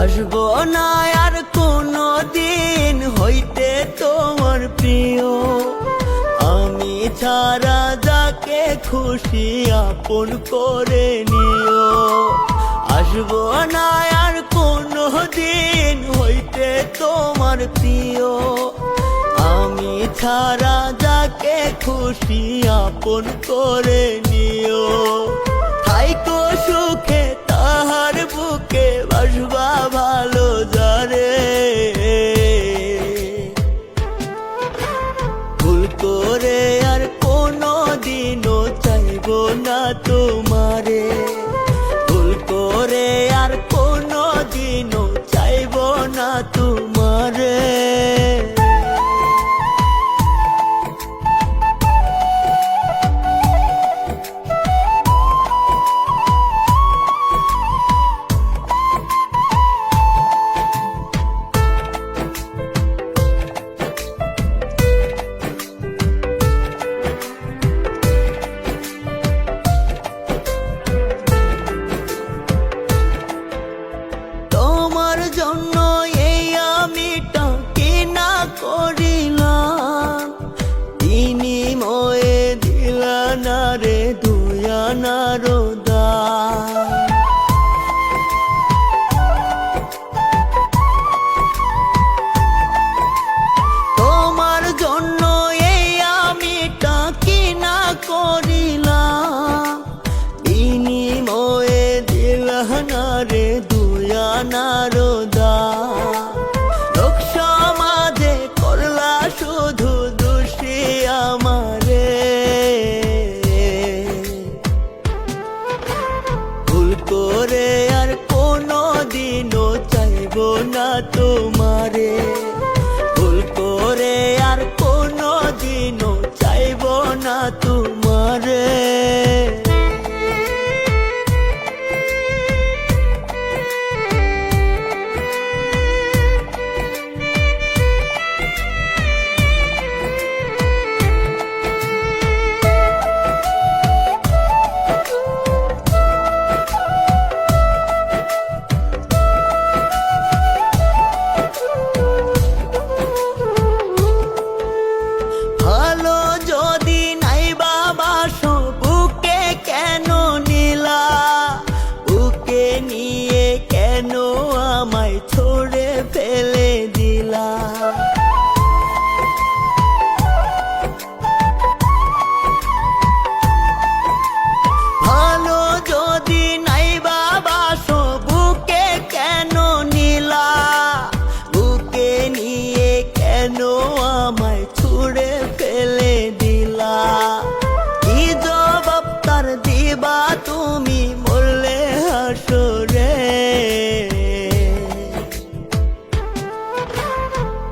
আসবো না আর কোনো দিন হইতে তোমার প্রিয়। আমি ছাড়া যাকে খুশি আপন করে নিও। আসবো না আর কোনো দিন হইতে তোমার প্রিয়। আমি ছাড়া যাকে খুশি আপন করে নিও। থাইকো সুখে তাহার বুকে বাসবা ভালো যারে। ভুল করে আর কোনো দিনও চাইবো না তোমারে। ভুল করে আর কোনো দিনও চাইবো না তোমারে। তোমার জন্য এই আমিটা কিনা করিলাম। বিনিময়ে দিলা না রে দুয়ানার দাম। তোমার জন্য এই আমিটা কিনা করিলাম। বিনিময়ে দিলা না রে দুয়ানার দাম। লোক সমাজে করলা শুধু দোষী আমারে। ভুল করে আর কোনো দিনও চাইবো না তোমারে। ভুল করে আর কোনো দিনও চাইবো না তোমারে। ভালো যদি নাই বাবাসো বুকে কেন নিলা। বুকে নিয়ে কেন আমায় ছড়ে ফেলে দিলা। ভালো যদি নাই বাবাসো বুকে কেন নিলা। বুকে নিয়ে কেন আমায় ছুড়ে ফেলে দিলা। কি জবাব তার দিবা তুমি মরলে হাসরে।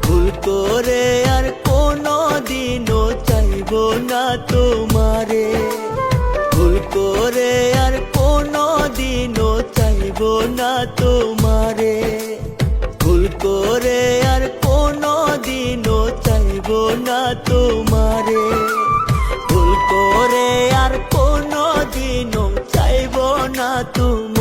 ভুল করে আর কোনো দিনও চাইবো না তোমারে। ভুল করে আর কোনো দিনও চাইবো না তোমারে। ভুল করে আর কোনো দিনও চাইবো না তোমারে। ভুল করে আর কোনো দিনও চাইবো না তোমারে।